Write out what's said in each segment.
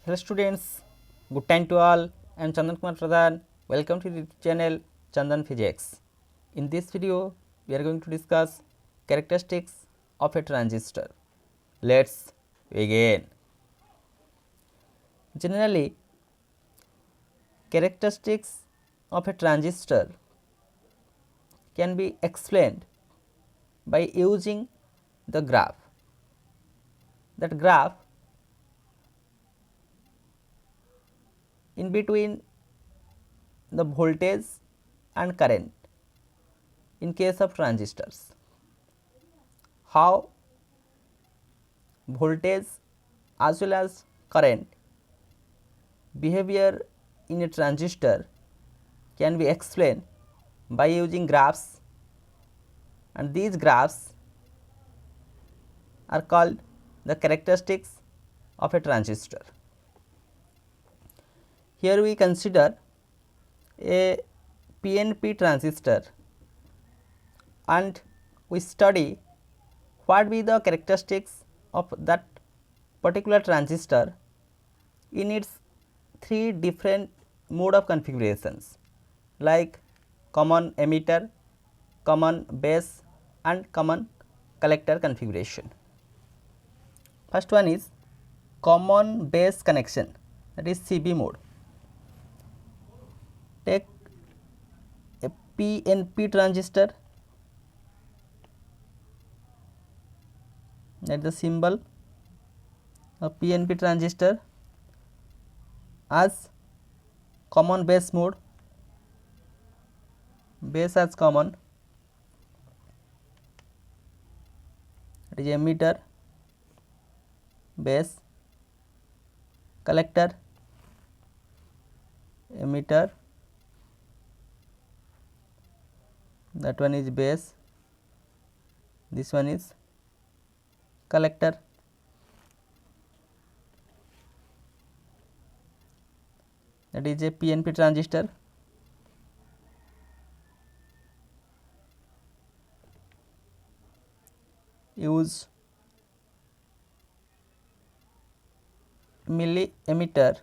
Hello students, good time to all. I am Chandan Kumar Pradhan. Welcome to the channel Chandan Physics. In this video, we are going to discuss characteristics of a transistor. Let's begin. Generally, characteristics of a transistor can be explained by using the graph. That graph in between the voltage and current in case of transistors. How voltage as well as current behavior in a transistor can be explained by using graphs, and these graphs are called the characteristics of a transistor. Here we consider a PNP transistor and we study what be the characteristics of that particular transistor in its three different mode of configurations like common emitter, common base and common collector configuration. First one is common base connection, that is CB mode. Take a PNP transistor, that is the symbol of PNP transistor, as common base mode, base as common, that is emitter, base, collector, emitter, that one is base, this one is collector. That is a PNP transistor. Use milli emitter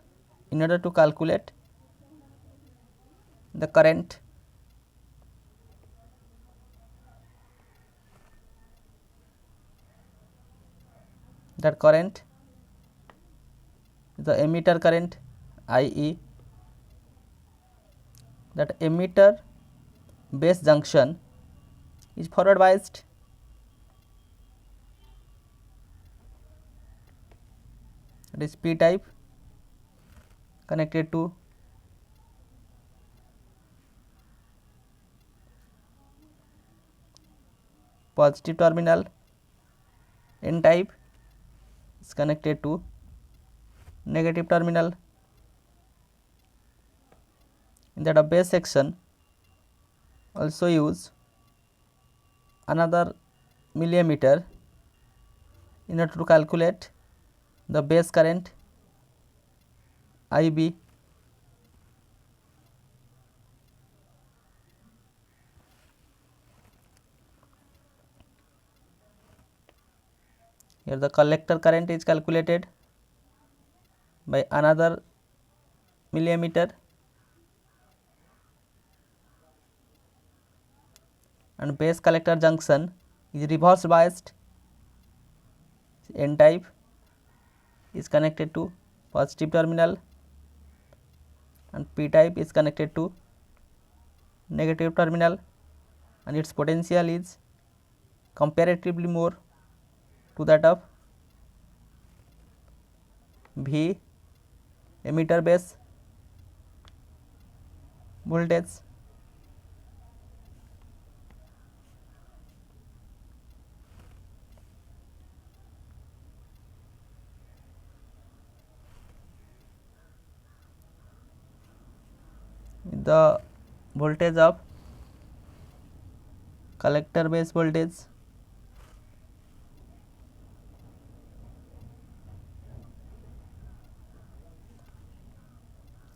in order to calculate the current. That current is the emitter current, IE. That emitter base junction is forward biased, it is P type connected to positive terminal, N type is connected to negative terminal. In that base section also use another millimeter in order to calculate the base current, IB. Here the collector current is calculated by another millimeter, and base collector junction is reverse biased, N type is connected to positive terminal and P type is connected to negative terminal, and its potential is comparatively more to that of V emitter base voltage. The voltage of collector base voltage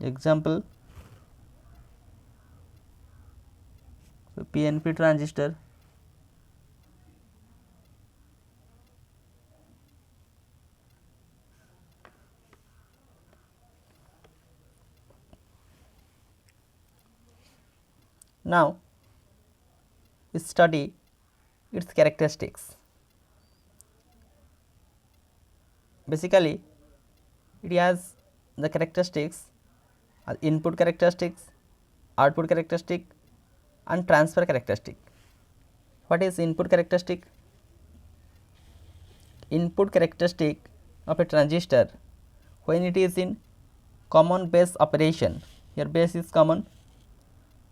example, so PNP transistor, Now study its characteristics. Basically it has the characteristics input characteristics, output characteristic and transfer characteristic. What is input characteristic? Input characteristic of a transistor when it is in common base operation, here base is common,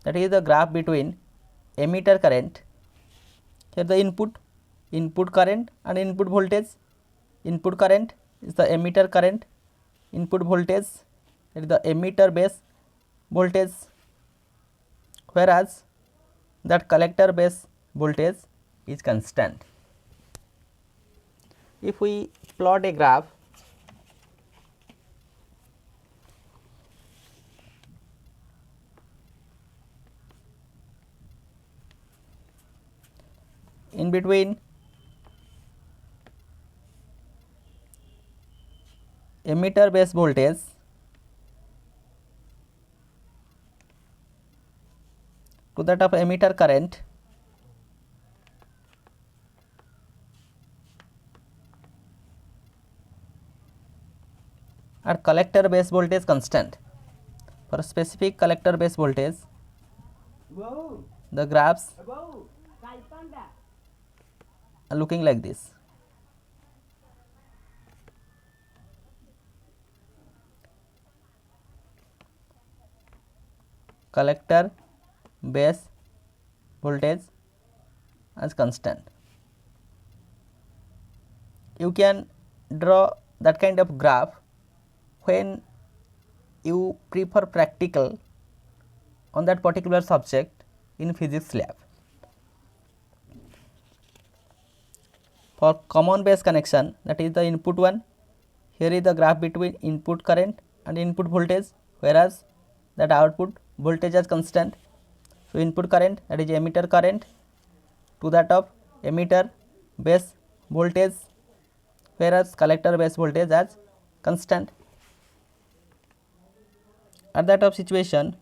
that is the graph between emitter current, here the input current and input voltage. Input current is the emitter current, input voltage is the emitter base voltage, whereas that collector base voltage is constant. If we plot a graph, in between emitter base voltage to that of emitter current, and collector base voltage constant. For a specific collector base voltage, the graphs are looking like this. Collector base voltage as constant. You can draw that kind of graph when you prefer practical on that particular subject in physics lab. For common base connection, that is the input one, here is the graph between input current and input voltage, whereas that output voltage is constant. So, input current, that is emitter current, to that of emitter base voltage, whereas collector base voltage as constant. At that of situation,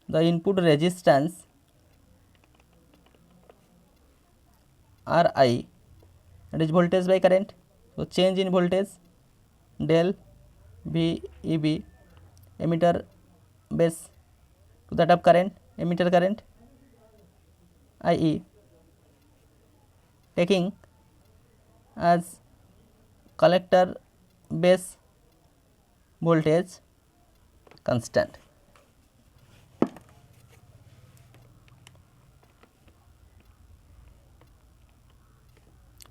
the input resistance Ri, that is voltage by current. So, change in voltage del V E B emitter base to that of current, emitter current I E, taking as collector base voltage constant.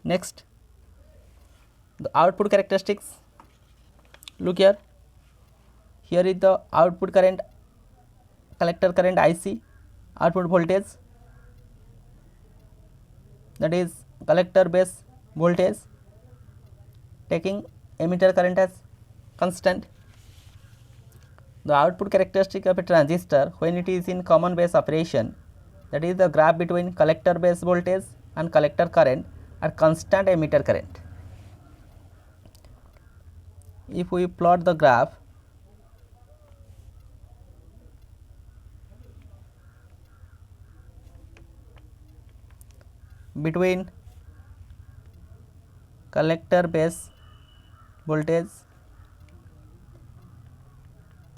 Next, the output characteristics. Look here, here is the output current, collector current IC, output voltage, that is collector base voltage, taking emitter current as constant. The output characteristic of a transistor when it is in common base operation, that is the graph between collector base voltage and collector current are constant emitter current. If we plot the graph, between collector base voltage,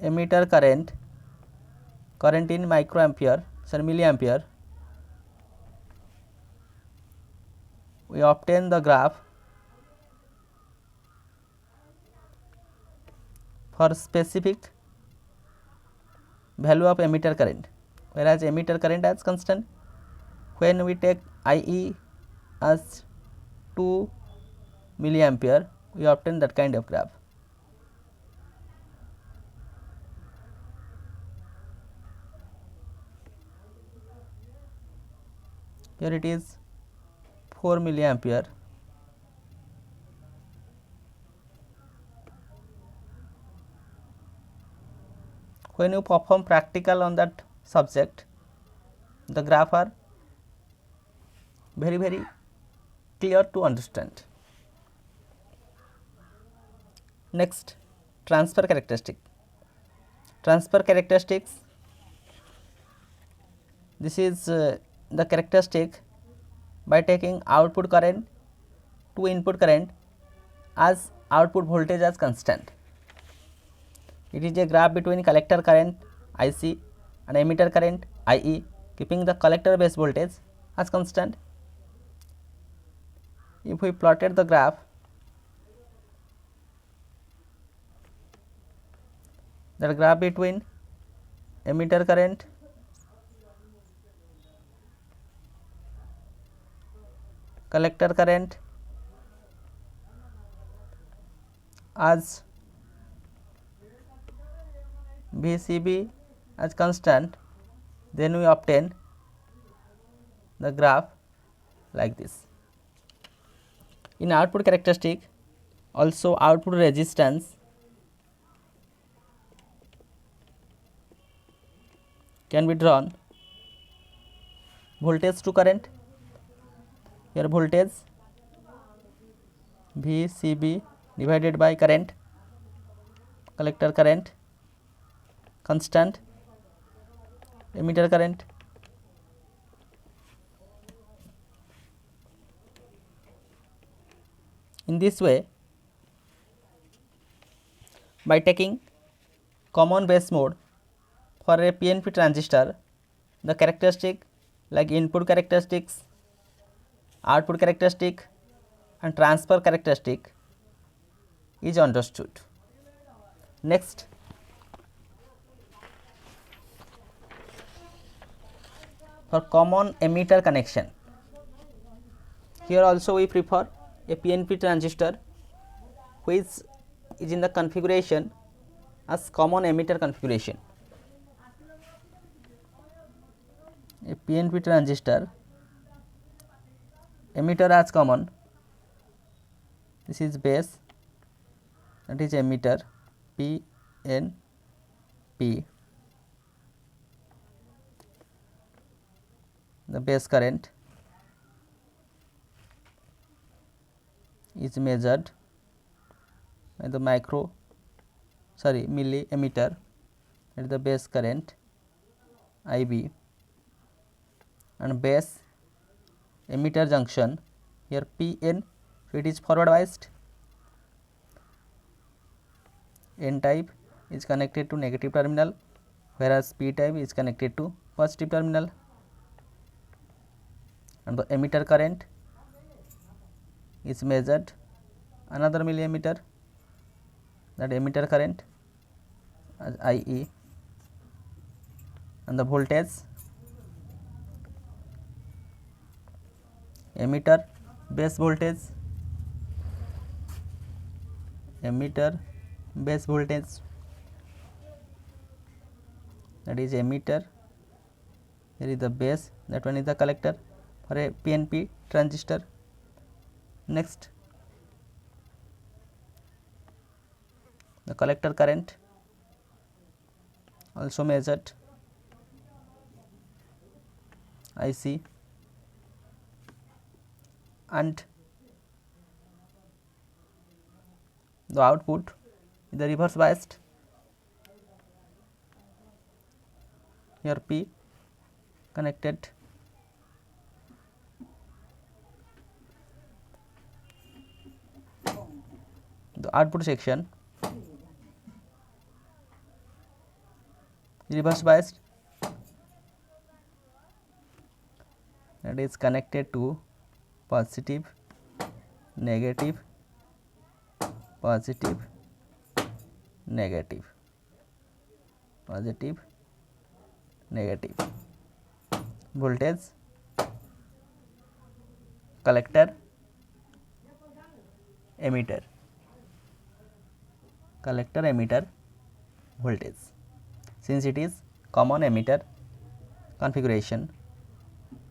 emitter current, current in microampere, sorry milliampere, we obtain the graph for specific value of emitter current, whereas emitter current as constant. When we take IE as 2 milliampere, we obtain that kind of graph. Here it is 4 milliampere. When you perform practical on that subject, the graph are very clear to understand. Next, transfer characteristic. Transfer characteristics This is the characteristic by taking output current to input current as output voltage as constant. It is a graph between collector current IC and emitter current IE, keeping the collector base voltage as constant. If we plotted the graph, the graph between emitter current collector current as VCB as constant, then we obtain the graph like this. In output characteristic, also output resistance can be drawn, voltage to current, here voltage VCB divided by current, collector current constant, emitter current. In this way, by taking common base mode for a PNP transistor, the characteristic like input characteristics, output characteristic and transfer characteristic is understood. Next, for common emitter connection, here also we prefer a PNP transistor which is in the configuration as common emitter configuration. A PNP transistor, emitter as common, this is base, that is emitter PNP, the base current is measured by the milli emitter, that is the base current IB, and base emitter junction here PN, so it is forward biased, N type is connected to negative terminal, whereas P type is connected to positive terminal, and the emitter current is measured another millimeter, that emitter current as IE, and the voltage emitter base voltage, emitter base voltage, that is emitter, here is the base, that one is the collector for a PNP transistor. Next, the collector current also measured IC, and the output is the reverse biased, here P connected the output section reverse biased, that is connected to positive, negative, positive, negative, positive, negative, voltage, collector, emitter, collector, emitter, voltage, since it is common emitter configuration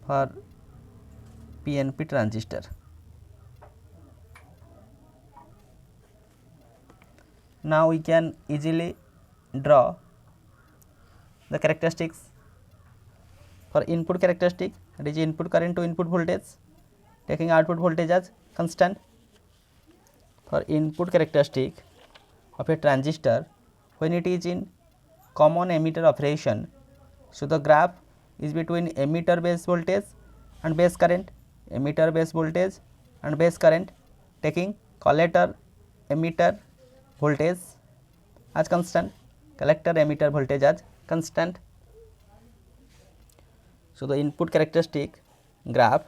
for PNP transistor. Now we can easily draw the characteristics for input characteristic, that is input current to input voltage, taking output voltage as constant. For input characteristic of a transistor when it is in common emitter operation, so the graph is between emitter base voltage and base current, emitter base voltage and base current, taking collector emitter voltage as constant, collector emitter voltage as constant. So, the input characteristic graph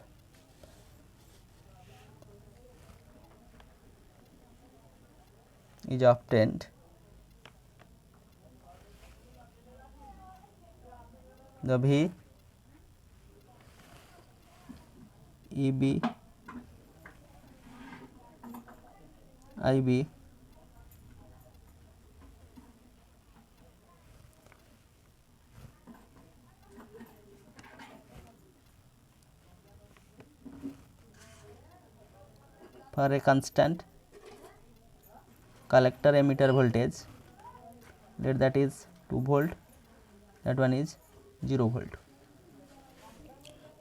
is obtained. The V, EB, IB, for a constant collector emitter voltage, let that is 2 volt, that one is 0 volt.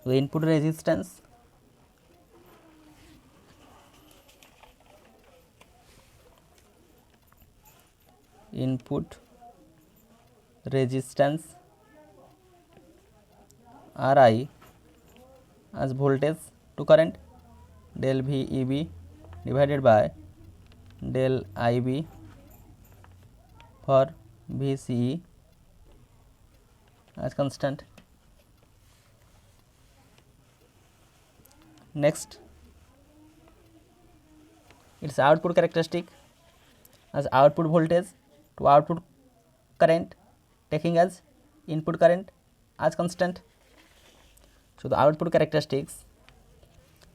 The input resistance Ri as voltage to current, del V EB divided by del IB for VCE as constant. Next, its output characteristic as output voltage to output current, taking as input current as constant. So, the output characteristics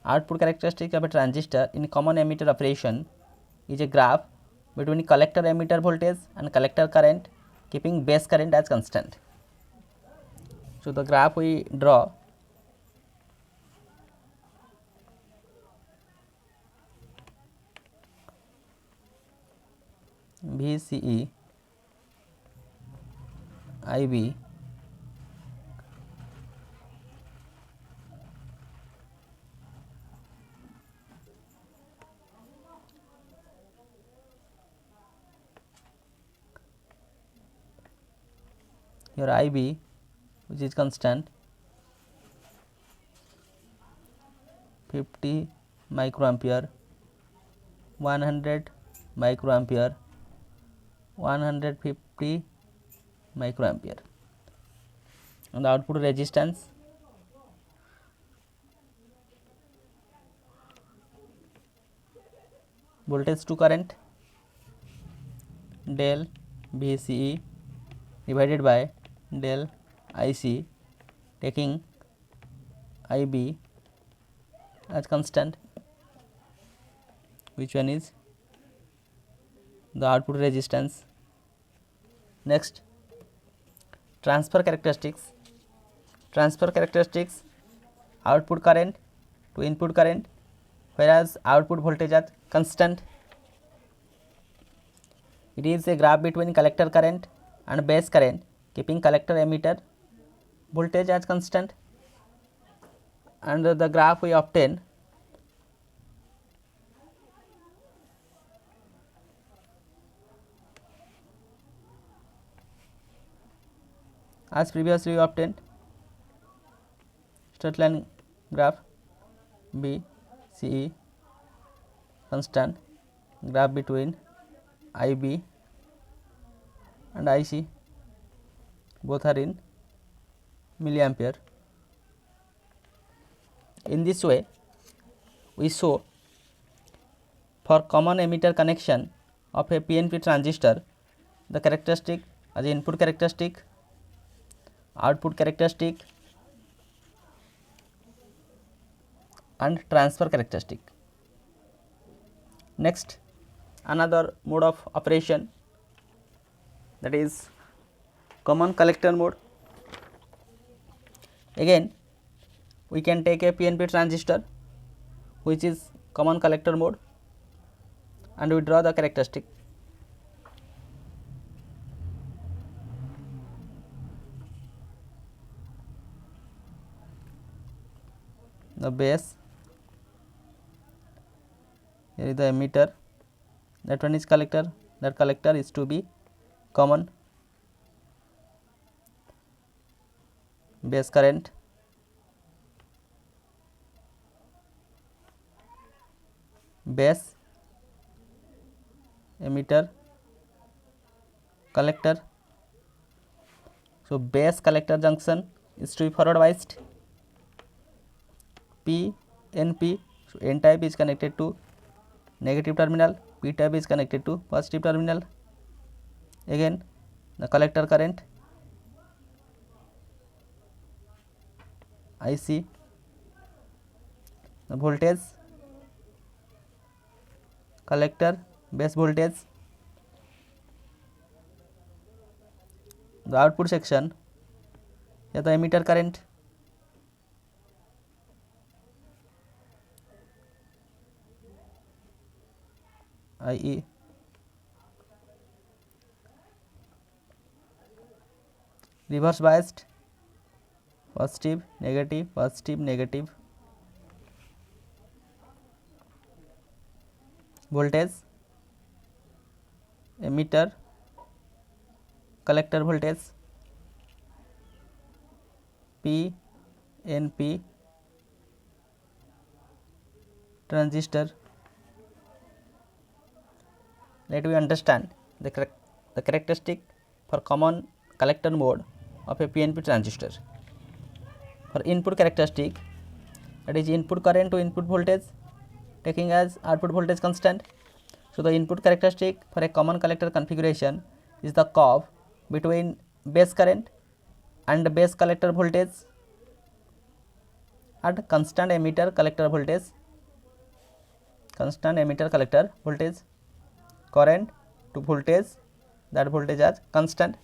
of a transistor in common emitter operation is a graph between collector emitter voltage and collector current, keeping base current as constant. So, the graph we draw VCE, IB, your IB which is constant 50 microampere, 100 microampere, 150 microampere, and the output resistance voltage to current del VCE divided by del IC, taking IB as constant, which one is the output resistance. Next, transfer characteristics output current to input current, whereas output voltage is constant. It is a graph between collector current and base current, keeping collector emitter voltage as constant, and the graph we obtain as previously we obtained straight line graph B CE constant, graph between IB and IC, both are in milliampere. In this way, we show for common emitter connection of a PNP transistor the characteristic as input characteristic, output characteristic and transfer characteristic. Next, another mode of operation, that is common collector mode. Again, we can take a PNP transistor which is common collector mode and we draw the characteristic. The base, here is the emitter, that one is collector, that collector is to be common. base current, base, emitter, collector. So base collector junction is to be forward biased, P, NP. So N type is connected to negative terminal, P type is connected to positive terminal. Again the collector current IC, the voltage, collector, base voltage, the output section, here the emitter current, IE, reverse biased, positive, negative, positive, negative, voltage, emitter, collector voltage, P, NP, transistor. Let we understand the characteristic for common collector mode of a PNP transistor. For input characteristic, that is input current to input voltage taking as output voltage constant. So the input characteristic for a common collector configuration is the curve between base current and base collector voltage at constant emitter collector voltage, current to voltage, that voltage as constant.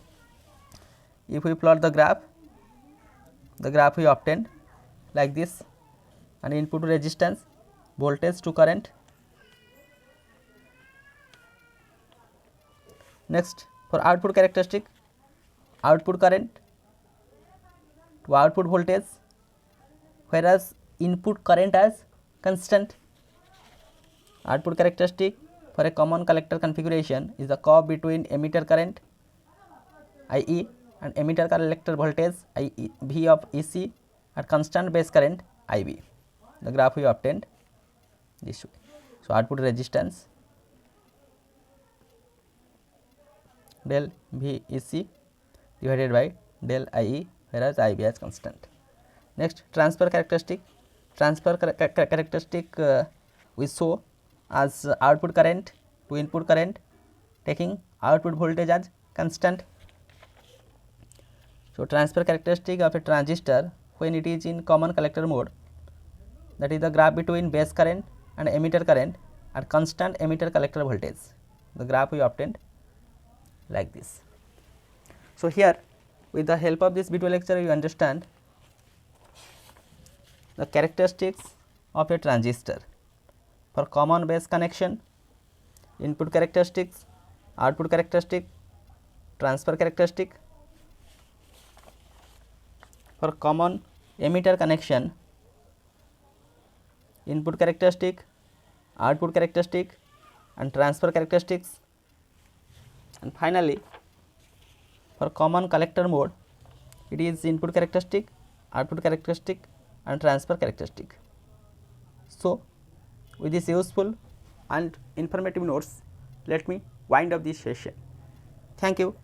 If we plot the graph we obtained like this, and input to resistance, voltage to current. Next, for output characteristic, output current to output voltage, whereas input current as constant. Output characteristic for a common collector configuration is the curve between emitter current IE and emitter collector voltage IE, V of EC at constant base current IB. The graph we obtained this way. So output resistance del VEC divided by del IE, whereas IB as constant. Next, transfer characteristic. Transfer characteristic we show as output current to input current taking output voltage as constant. So transfer characteristic of a transistor when it is in common collector mode, that is the graph between base current and emitter current at constant emitter collector voltage. The graph we obtained like this. So here with the help of this video lecture you understand the characteristics of a transistor for common base connection, input characteristics, output characteristic, transfer characteristic. For common emitter connection, input characteristic, output characteristic and transfer characteristics. And finally, for common collector mode, it is input characteristic, output characteristic and transfer characteristic. So with this useful and informative notes, let me wind up this session. Thank you.